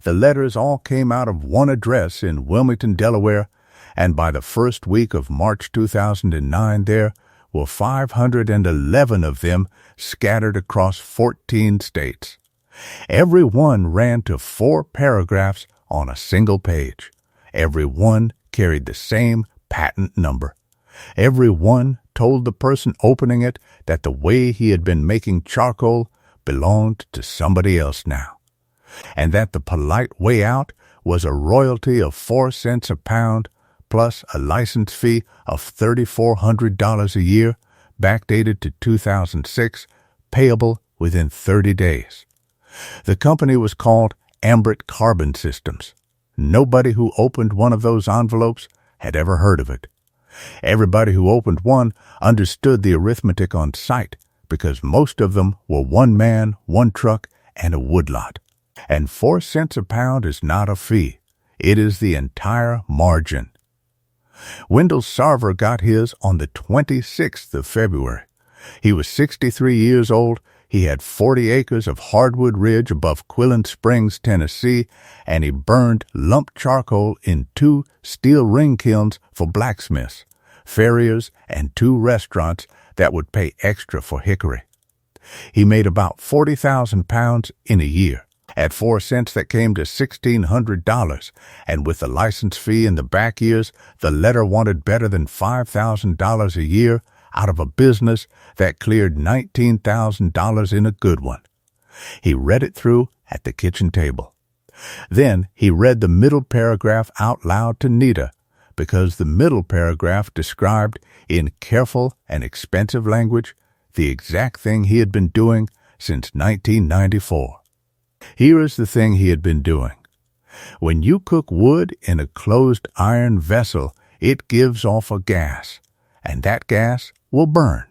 The letters all came out of one address in Wilmington, Delaware, and by the first week of March 2009 there were 511 of them scattered across 14 states. Every one ran to 4 paragraphs on a single page. Every one carried the same patent number. Every one told the person opening it that the way he had been making charcoal belonged to somebody else now, and that the polite way out was a royalty of 4 cents a pound plus a license fee of $3,400 a year, backdated to 2006, payable within 30 days. The company was called Ambrit Carbon Systems. Nobody who opened one of those envelopes had ever heard of it. Everybody who opened one understood the arithmetic on sight, because most of them were one man, one truck, and a woodlot. And 4 cents a pound is not a fee. It is the entire margin. Wendell Sarver got his on the 26th of February. He was 63 years old. He had 40 acres of hardwood ridge above Quillen Springs, Tennessee, and he burned lump charcoal in 2 steel ring kilns for blacksmiths, farriers, and 2 restaurants that would pay extra for hickory. He made about 40,000 pounds in a year. At 4 cents, that came to $1,600, and with the license fee in the back years, the letter wanted better than $5,000 a year out of a business that cleared $19,000 in a good one. He read it through at the kitchen table. Then he read the middle paragraph out loud to Nita, because the middle paragraph described, in careful and expensive language, the exact thing he had been doing since 1994. Here is the thing he had been doing. When you cook wood in a closed iron vessel, it gives off a gas, and that gas will burn.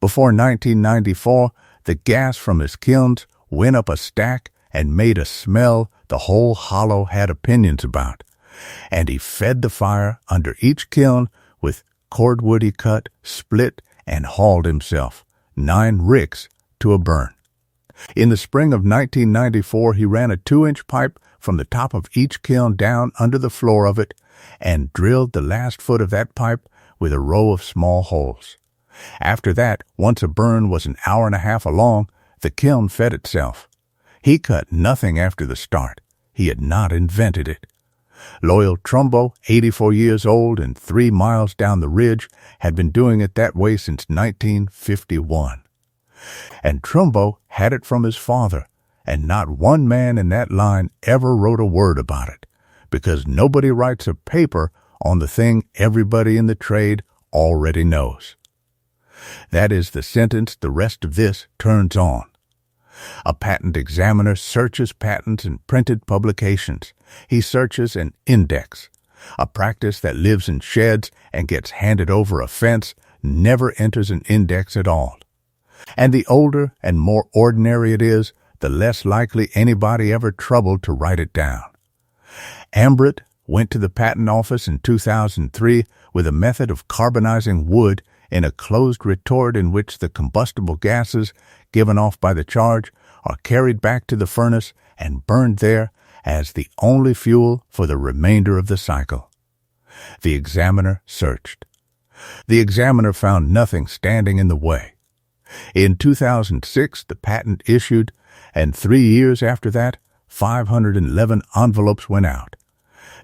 Before 1994, the gas from his kilns went up a stack and made a smell the whole hollow had opinions about, and he fed the fire under each kiln with cordwood he cut, split, and hauled himself, 9 ricks to a burn. In the spring of 1994, he ran a 2-inch pipe from the top of each kiln down under the floor of it and drilled the last foot of that pipe with a row of small holes. After that, once a burn was an hour and a half along, the kiln fed itself. He cut nothing after the start. He had not invented it. Loyal Trumbo, 84 years old and 3 miles down the ridge, had been doing it that way since 1951. And Trumbo had it from his father, and not one man in that line ever wrote a word about it, because nobody writes a paper on the thing everybody in the trade already knows. That is the sentence the rest of this turns on. A patent examiner searches patents and printed publications. He searches an index. A practice that lives in sheds and gets handed over a fence never enters an index at all. And the older and more ordinary it is, the less likely anybody ever troubled to write it down. Ambrit went to the patent office in 2003 with a method of carbonizing wood in a closed retort in which the combustible gases given off by the charge are carried back to the furnace and burned there as the only fuel for the remainder of the cycle. The examiner searched. The examiner found nothing standing in the way. In 2006, the patent issued, and 3 years after that, 511 envelopes went out.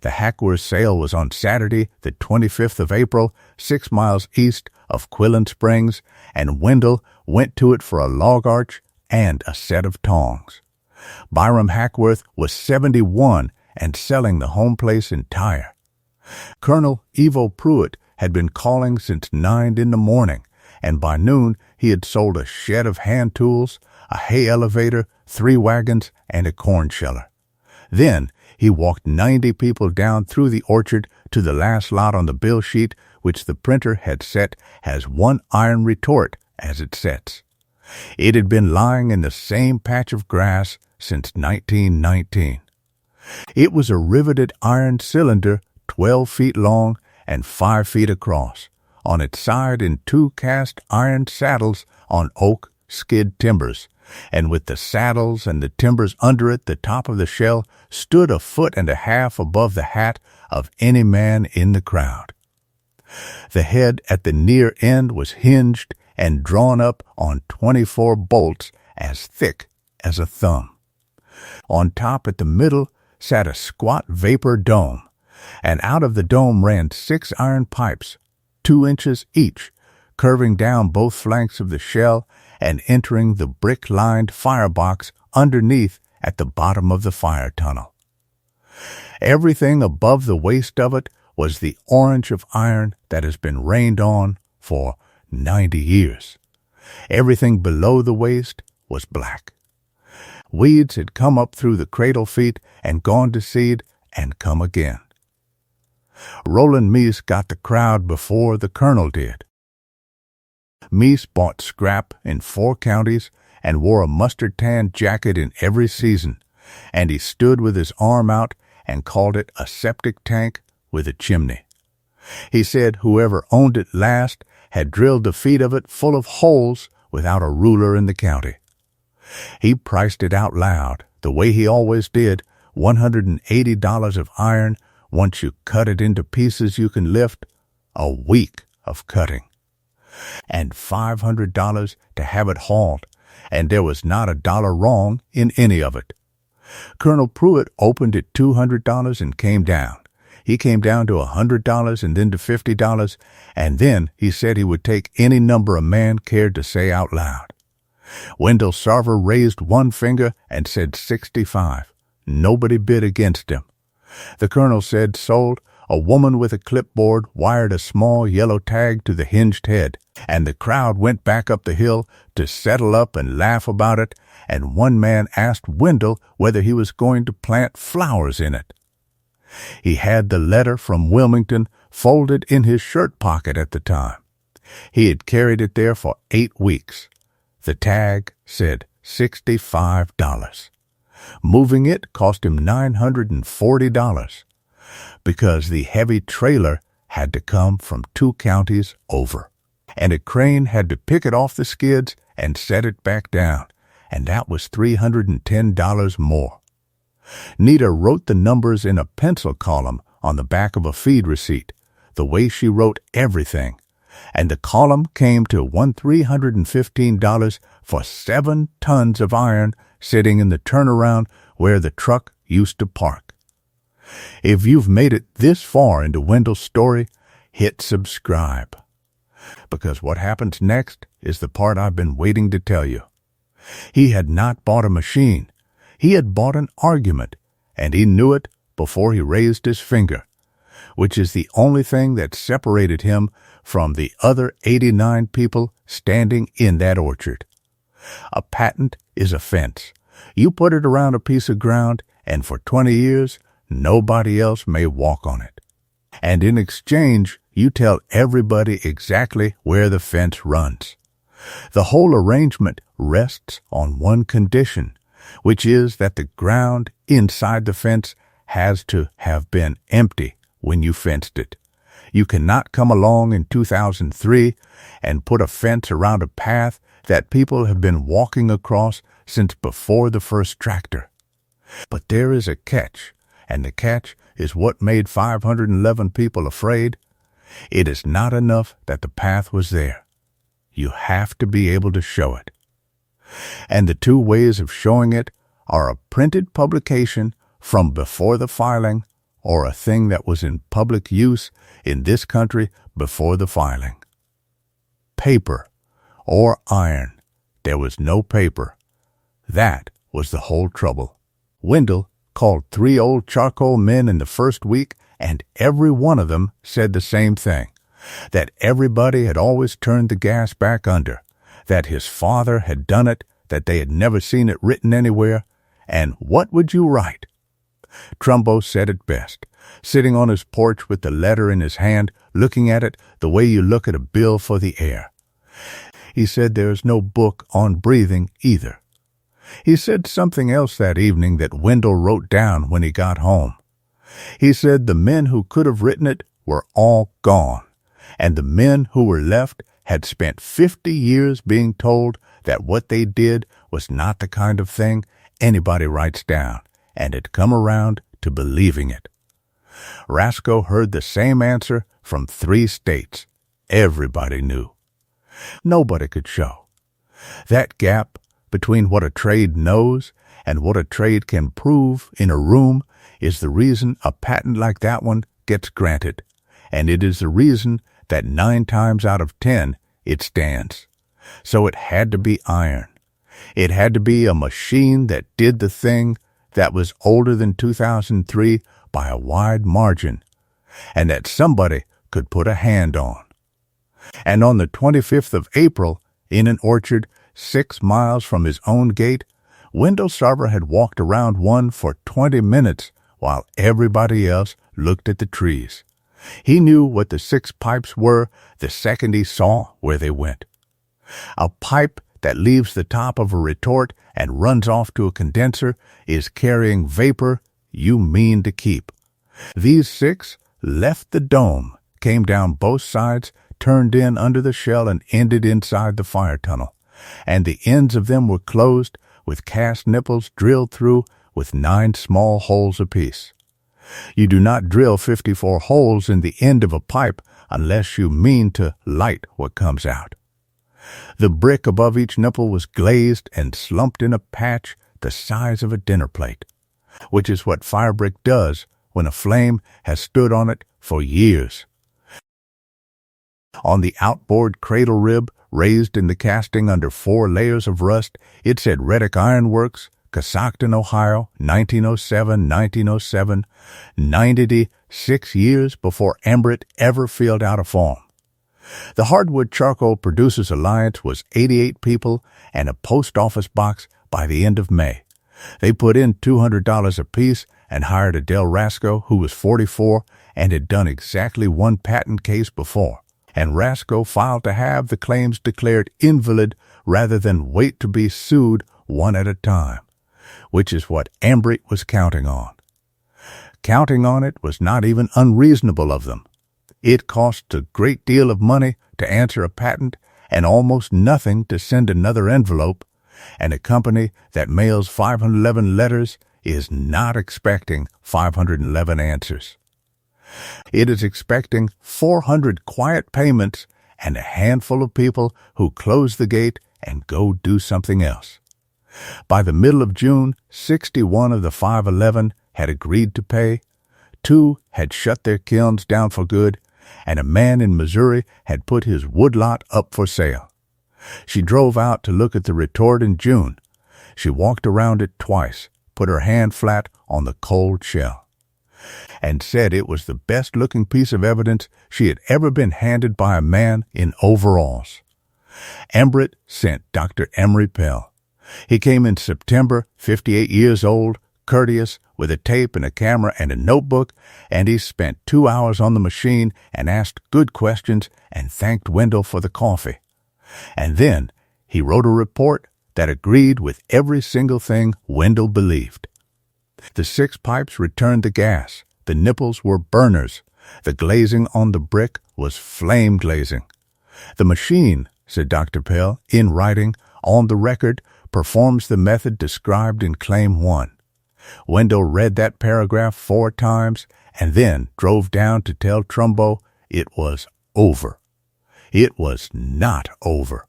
The Hackworth sale was on Saturday, the 25th of April, 6 miles east of Quillen Springs, and Wendell went to it for a log arch and a set of tongs. Byram Hackworth was 71 and selling the home place entire. Colonel Evo Pruitt had been calling since 9 in the morning, and by noon he had sold a shed of hand tools, a hay elevator, 3 wagons, and a corn sheller. Then he walked 90 people down through the orchard to the last lot on the bill sheet, which the printer had set as 1 iron retort as it sets. It had been lying in the same patch of grass since 1919. It was a riveted iron cylinder 12 feet long and 5 feet across, on its side in 2 cast iron saddles on oak skid timbers, and with the saddles and the timbers under it, the top of the shell stood 1.5 feet above the hat of any man in the crowd. The head at the near end was hinged and drawn up on 24 bolts as thick as a thumb. On top at the middle sat a squat vapor dome, and out of the dome ran 6 iron pipes, 2 inches each, curving down both flanks of the shell and entering the brick-lined firebox underneath at the bottom of the fire tunnel. Everything above the waist of it was the orange of iron that has been rained on for 90 years. Everything below the waist was black. Weeds had come up through the cradle feet and gone to seed and come again. Roland Meese got the crowd before the colonel did. Meese bought scrap in 4 counties and wore a mustard-tan jacket in every season, and he stood with his arm out and called it a septic tank with a chimney. He said whoever owned it last had drilled the feet of it full of holes without a ruler in the county. He priced it out loud, the way he always did, $180 of iron, once you cut it into pieces you can lift, a week of cutting. And $500 to have it hauled, and there was not a dollar wrong in any of it. Colonel Pruitt opened at $200 and came down. He came down to $100 and then to $50, and then he said he would take any number a man cared to say out loud. Wendell Sarver raised one finger and said 65. Nobody bid against him. The colonel said sold. A woman with a clipboard wired a small yellow tag to the hinged head, and the crowd went back up the hill to settle up and laugh about it, and one man asked Wendell whether he was going to plant flowers in it. He had the letter from Wilmington folded in his shirt pocket at the time. He had carried it there for 8 weeks. The tag said $65. Moving it cost him $940, because the heavy trailer had to come from 2 counties over, and a crane had to pick it off the skids and set it back down, and that was $310 more. Nita wrote the numbers in a pencil column on the back of a feed receipt, the way she wrote everything, and the column came to $315 for 7 tons of iron sitting in the turnaround where the truck used to park. If you've made it this far into Wendell's story, hit subscribe, because what happens next is the part I've been waiting to tell you. He had not bought a machine. He had bought an argument, and he knew it before he raised his finger, which is the only thing that separated him from the other 89 people standing in that orchard. A patent is a fence. You put it around a piece of ground, and for 20 years, nobody else may walk on it. And in exchange, you tell everybody exactly where the fence runs. The whole arrangement rests on one condition, which is that the ground inside the fence has to have been empty when you fenced it. You cannot come along in 2003 and put a fence around a path that people have been walking across since before the first tractor. But there is a catch, and the catch is what made 511 people afraid. It is not enough that the path was there. You have to be able to show it. And the 2 ways of showing it are a printed publication from before the filing or a thing that was in public use in this country before the filing. Paper or iron. There was no paper. That was the whole trouble. Wendell called 3 old charcoal men in the first week, and every one of them said the same thing, that everybody had always turned the gas back under, that his father had done it, that they had never seen it written anywhere, and what would you write? Trumbo said it best, sitting on his porch with the letter in his hand, looking at it the way you look at a bill for the air. He said there's no book on breathing either. He said something else that evening that Wendell wrote down when he got home. He said the men who could have written it were all gone, and the men who were left had spent 50 years being told that what they did was not the kind of thing anybody writes down, and had come around to believing it. Rasco heard the same answer from 3 states. Everybody knew. Nobody could show. That gap between what a trade knows and what a trade can prove in a room is the reason a patent like that one gets granted, and it is the reason that 9 times out of 10 it stands. So it had to be iron. It had to be a machine that did the thing that was older than 2003 by a wide margin, and that somebody could put a hand on. And on the 25th of April, in an orchard 6 miles from his own gate, Wendell Sarver had walked around one for 20 minutes while everybody else looked at the trees. He knew what the 6 pipes were the second he saw where they went. A pipe that leaves the top of a retort and runs off to a condenser is carrying vapor you mean to keep. These 6 left the dome, came down both sides, turned in under the shell, and ended inside the fire tunnel. And the ends of them were closed with cast nipples drilled through with 9 small holes apiece. You do not drill 54 holes in the end of a pipe unless you mean to light what comes out. The brick above each nipple was glazed and slumped in a patch the size of a dinner plate, which is what fire brick does when a flame has stood on it for years. On the outboard cradle rib, raised in the casting under 4 layers of rust, it said Reddick Iron Works, Coshocton, Ohio, 1907, 96 years before Embrit ever filled out a form. The Hardwood Charcoal Producers Alliance was 88 people and a post office box by the end of May. They put in $200 apiece and hired Adele Rasco, who was 44 and had done exactly 1 patent case before. And Rasco filed to have the claims declared invalid rather than wait to be sued one at a time, which is what Embrit was counting on. Counting on it was not even unreasonable of them. It costs a great deal of money to answer a patent and almost nothing to send another envelope, and a company that mails 511 letters is not expecting 511 answers. It is expecting 400 quiet payments and a handful of people who close the gate and go do something else. By the middle of June, 61 of the 511 had agreed to pay, 2 had shut their kilns down for good, and a man in Missouri had put his woodlot up for sale. She drove out to look at the retort in June. She walked around it twice, put her hand flat on the cold shell, and said it was the best-looking piece of evidence she had ever been handed by a man in overalls. Embrit sent Dr. Emery Pell. He came in September, 58 years old, courteous, with a tape and a camera and a notebook, and he spent 2 hours on the machine and asked good questions and thanked Wendell for the coffee. And then he wrote a report that agreed with every single thing Wendell believed. The 6 pipes returned the gas. The nipples were burners. The glazing on the brick was flame glazing. The machine, said Dr. Pell, in writing, on the record, performs the method described in Claim 1. Wendell read that paragraph 4 times and then drove down to tell Trumbo it was over. It was not over.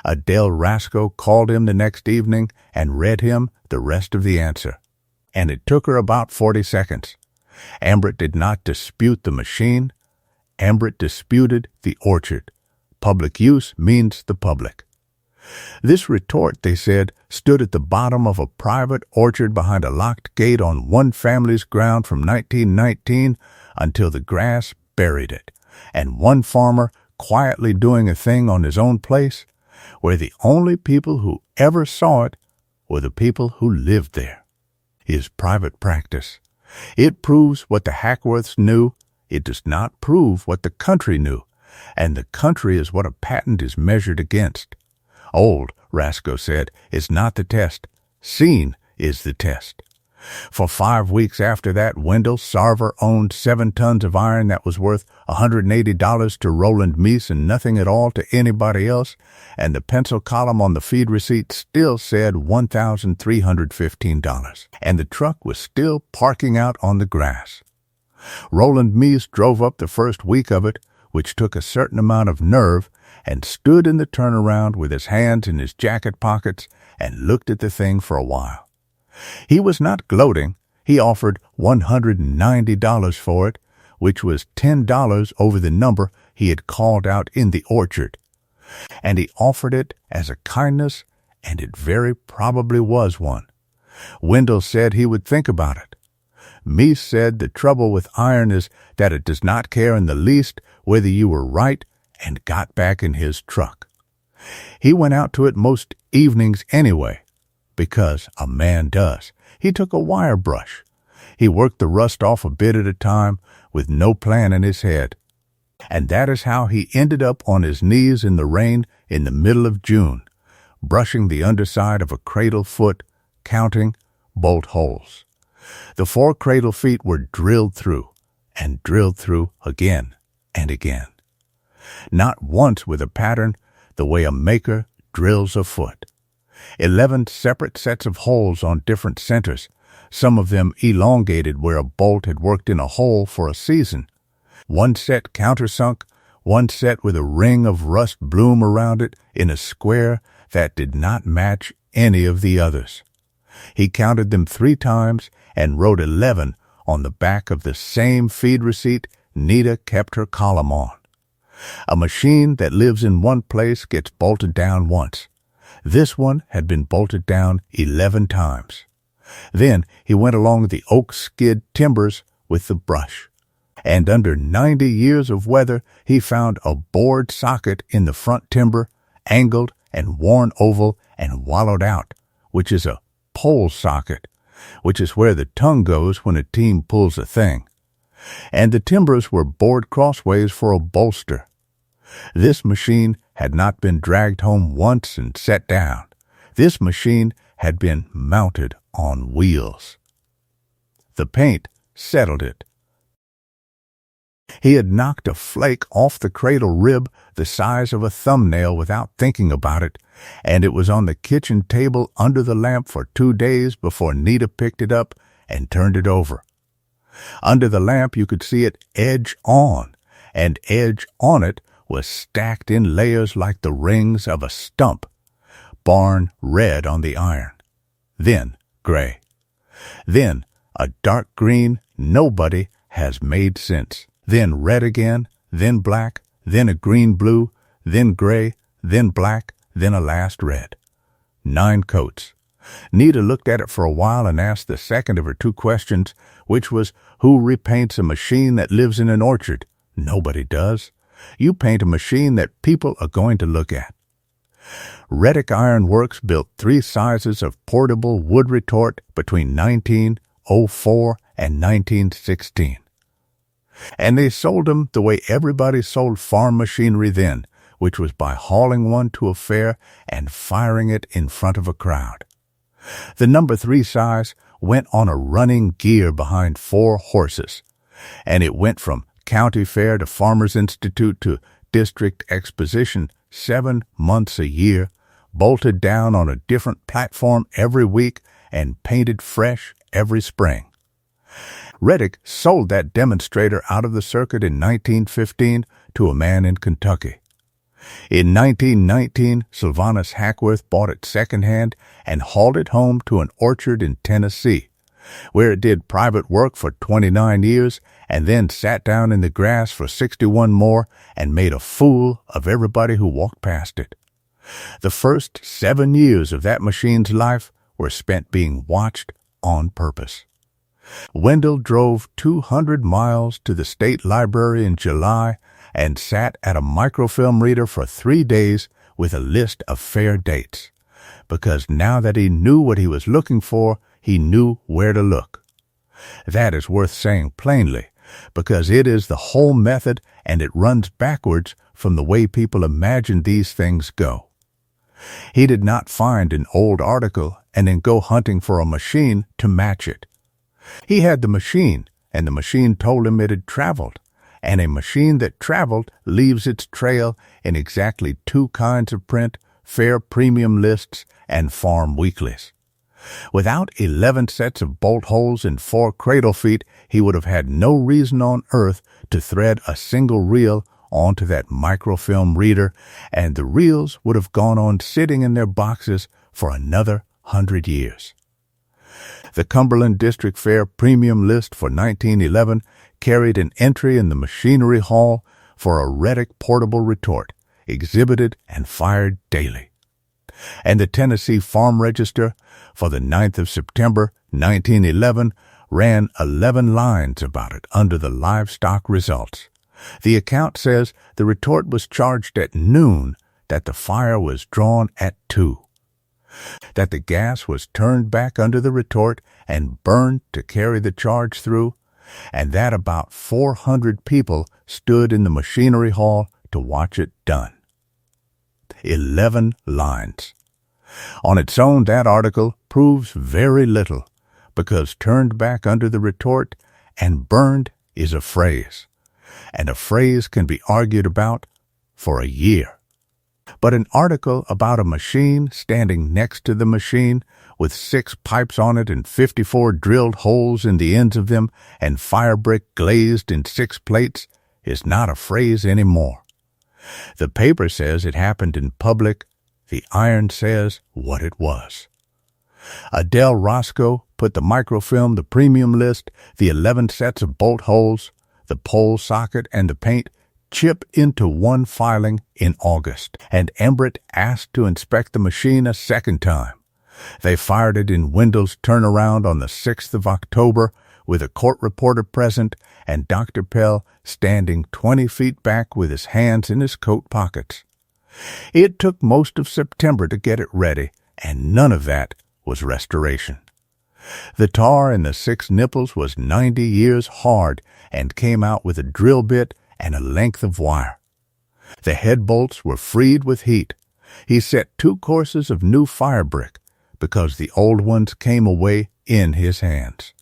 Adele Rasco called him the next evening and read him the rest of the answer, and it took her about 40 seconds. Embrit did not dispute the machine. Embrit disputed the orchard. Public use means the public. This retort, they said, stood at the bottom of a private orchard behind a locked gate on one family's ground from 1919 until the grass buried it, and one farmer quietly doing a thing on his own place, where the only people who ever saw it were the people who lived there. His private practice. It proves what the Hackworths knew. It does not prove what the country knew, and the country is what a patent is measured against. Old, Rasco said, is not the test. Seen is the test. For 5 weeks after that, Wendell Sarver owned 7 tons of iron that was worth $180 to Roland Meese and nothing at all to anybody else, and the pencil column on the feed receipt still said $1,315, and the truck was still parking out on the grass. Roland Meese drove up the first week of it, which took a certain amount of nerve, and stood in the turnaround with his hands in his jacket pockets and looked at the thing for a while. He was not gloating. He offered $190 for it, which was $10 over the number he had called out in the orchard. And he offered it as a kindness, and it very probably was one. Wendell said he would think about it. Meese said the trouble with iron is that it does not care in the least whether you were right, and got back in his truck. He went out to it most evenings anyway, because a man does. He took a wire brush. He worked the rust off a bit at a time with no plan in his head. And that is how he ended up on his knees in the rain in the middle of June, brushing the underside of a cradle foot, counting bolt holes. The 4 cradle feet were drilled through, and drilled through again and again. Not once with a pattern the way a maker drills a foot. 11 separate sets of holes on different centers, some of them elongated where a bolt had worked in a hole for a season. 1 set countersunk, 1 set with a ring of rust bloom around it in a square that did not match any of the others. He counted them 3 times and wrote 11 on the back of the same feed receipt Nita kept her column on. A machine that lives in one place gets bolted down once. This one had been bolted down 11 times. Then he went along the oak skid timbers with the brush. And under 90 years of weather, he found a bored socket in the front timber, angled and worn oval and wallowed out, which is a pole socket, which is where the tongue goes when a team pulls a thing. And the timbers were bored crossways for a bolster. This machine had not been dragged home once and set down. This machine had been mounted on wheels. The paint settled it. He had knocked a flake off the cradle rib the size of a thumbnail without thinking about it, and it was on the kitchen table under the lamp for 2 days before Nita picked it up and turned it over. Under the lamp you could see it edge on, and edge on it was stacked in layers like the rings of a stump. Barn red on the iron, then gray, then a dark green nobody has made since, then red again, then black, then a green-blue, then gray, then black, then a last red. 9 coats. Nita looked at it for a while and asked the second of her 2 questions, which was, who repaints a machine that lives in an orchard? Nobody does. You paint a machine that people are going to look at. Reddick Iron Works built 3 sizes of portable wood retort between 1904 and 1916. And they sold them the way everybody sold farm machinery then, which was by hauling one to a fair and firing it in front of a crowd. The number 3 size went on a running gear behind 4 horses, and it went from county fair to Farmers Institute to district exposition 7 months a year, bolted down on a different platform every week and painted fresh every spring. Reddick sold that demonstrator out of the circuit in 1915 to a man in Kentucky. In 1919, Sylvanus Hackworth bought it secondhand and hauled it home to an orchard in Tennessee, where it did private work for 29 years and then sat down in the grass for 61 more and made a fool of everybody who walked past it. The first 7 years of that machine's life were spent being watched on purpose. Wendell drove 200 miles to the state library in July and sat at a microfilm reader for 3 days with a list of fair dates, because now that he knew what he was looking for, he knew where to look. That is worth saying plainly, because it is the whole method and it runs backwards from the way people imagine these things go. He did not find an old article and then go hunting for a machine to match it. He had the machine, and the machine told him it had traveled, and a machine that traveled leaves its trail in exactly two kinds of print: fair premium lists and farm weeklies. Without 11 sets of bolt holes and 4 cradle feet, he would have had no reason on earth to thread a single reel onto that microfilm reader, and the reels would have gone on sitting in their boxes for another 100 years. The Cumberland District Fair Premium List for 1911 carried an entry in the Machinery Hall for a Reddick portable retort, exhibited and fired daily. And the Tennessee Farm Register for the 9th of September 1911 ran 11 lines about it under the livestock results. The account says the retort was charged at noon, that the fire was drawn at 2, that the gas was turned back under the retort and burned to carry the charge through, and that about 400 people stood in the machinery hall to watch it done. 11 lines. On its own, that article proves very little, because turned back under the retort and burned is a phrase, and a phrase can be argued about for a year. But an article about a machine standing next to the machine with 6 pipes on it and 54 drilled holes in the ends of them and fire brick glazed in 6 plates is not a phrase anymore. The paper says it happened in public. The iron says what it was. Adele Roscoe put the microfilm, the premium list, the 11 sets of bolt holes, the pole socket, and the paint chip into one filing in August, and Embret asked to inspect the machine a second time. They fired it in Wendell's turnaround on the 6th of October, with a court reporter present and Dr. Pell standing 20 feet back with his hands in his coat pockets. It took most of September to get it ready, and none of that was restoration. The tar in the 6 nipples was 90 years hard and came out with a drill bit and a length of wire. The head bolts were freed with heat. He set 2 courses of new fire brick, because the old ones came away in his hands.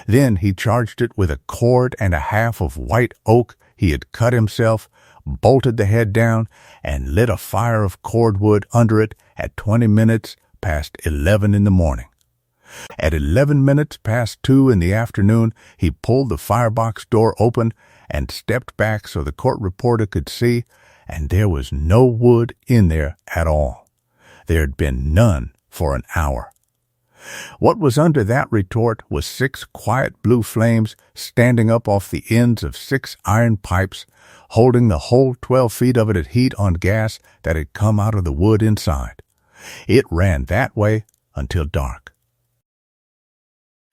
Then he charged it with a cord and a half of white oak he had cut himself, bolted the head down, and lit a fire of cordwood under it at 20 minutes past 11 in the morning. At 11 minutes past 2 in the afternoon, he pulled the firebox door open and stepped back so the court reporter could see, and there was no wood in there at all. There had been none for an hour. What was under that retort was 6 quiet blue flames standing up off the ends of 6 iron pipes, holding the whole 12 feet of it at heat on gas that had come out of the wood inside. It ran that way until dark.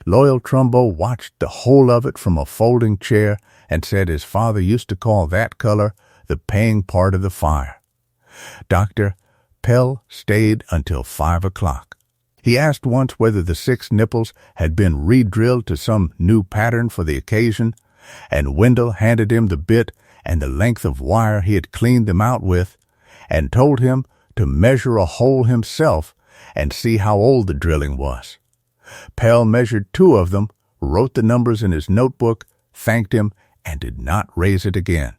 Loyal Trumbo watched the whole of it from a folding chair and said his father used to call that color the paying part of the fire. Dr. Pell stayed until 5 o'clock. He asked once whether the 6 nipples had been re-drilled to some new pattern for the occasion, and Wendell handed him the bit and the length of wire he had cleaned them out with, and told him to measure a hole himself and see how old the drilling was. Pell measured 2 of them, wrote the numbers in his notebook, thanked him, and did not raise it again.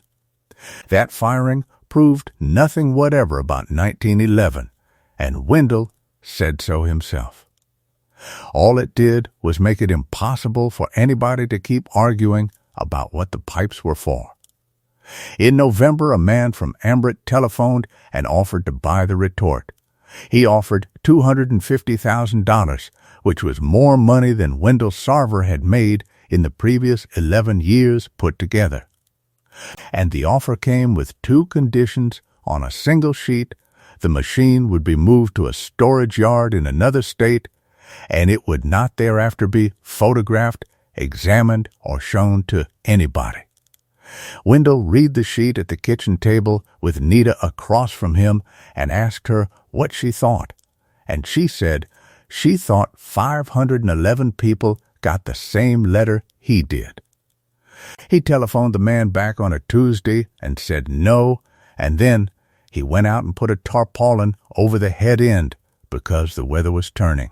That firing proved nothing whatever about 1911, and Wendell said so himself. All it did was make it impossible for anybody to keep arguing about what the pipes were for. In November, a man from Embret telephoned and offered to buy the retort. He offered $250,000, which was more money than Wendell Sarver had made in the previous 11 years put together. And the offer came with 2 conditions on a single sheet. The machine would be moved to a storage yard in another state, and it would not thereafter be photographed, examined, or shown to anybody. Wendell read the sheet at the kitchen table with Nita across from him and asked her what she thought, and she said she thought 511 people got the same letter he did. He telephoned the man back on a Tuesday and said no, and then he went out and put a tarpaulin over the head end because the weather was turning.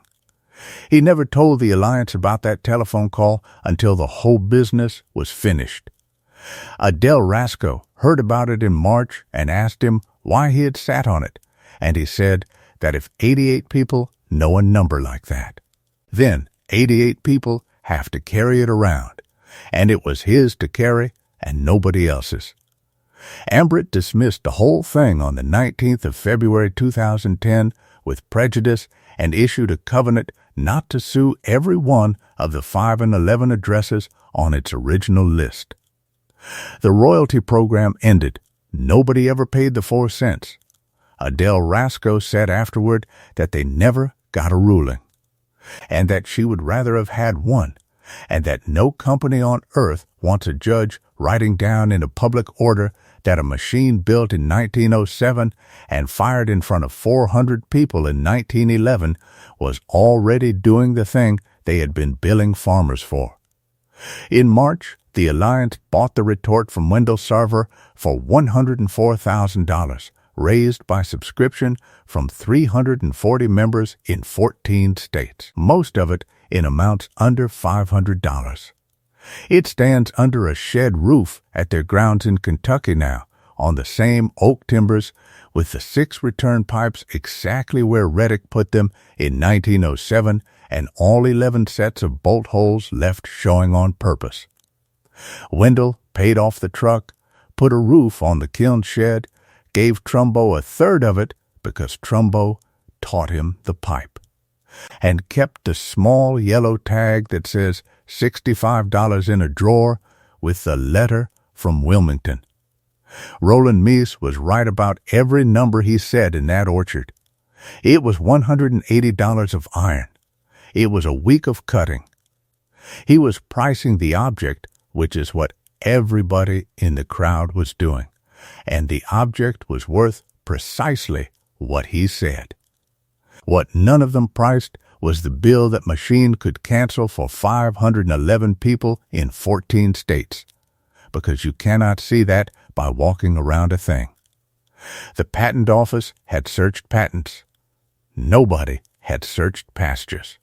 He never told the Alliance about that telephone call until the whole business was finished. Adele Rasco heard about it in March and asked him why he had sat on it, and he said that if 88 people know a number like that, then 88 people have to carry it around, and it was his to carry and nobody else's. Ambritt dismissed the whole thing on the 19th of February 2010 with prejudice and issued a covenant not to sue every one of the 5 and 11 addresses on its original list. The royalty program ended. Nobody ever paid the 4 cents. Adele Rasco said afterward that they never got a ruling, and that she would rather have had one, and that no company on earth wants a judge writing down in a public order that a machine built in 1907 and fired in front of 400 people in 1911 was already doing the thing they had been billing farmers for. In March, the Alliance bought the retort from Wendell Sarver for $104,000, raised by subscription from 340 members in 14 states, most of it in amounts under $500. It stands under a shed roof at their grounds in Kentucky now, on the same oak timbers, with the 6 return pipes exactly where Reddick put them in 1907 and all 11 sets of bolt holes left showing on purpose. Wendell paid off the truck, put a roof on the kiln shed, gave Trumbo a third of it because Trumbo taught him the pipe, and kept the small yellow tag that says $65 in a drawer with the letter from Wilmington. Roland Meese was right about every number he said in that orchard. It was $180 of iron. It was a week of cutting. He was pricing the object, which is what everybody in the crowd was doing, and the object was worth precisely what he said. What none of them priced was the bill that machine could cancel for 511 people in 14 states, because you cannot see that by walking around a thing. The patent office had searched patents. Nobody had searched pastures.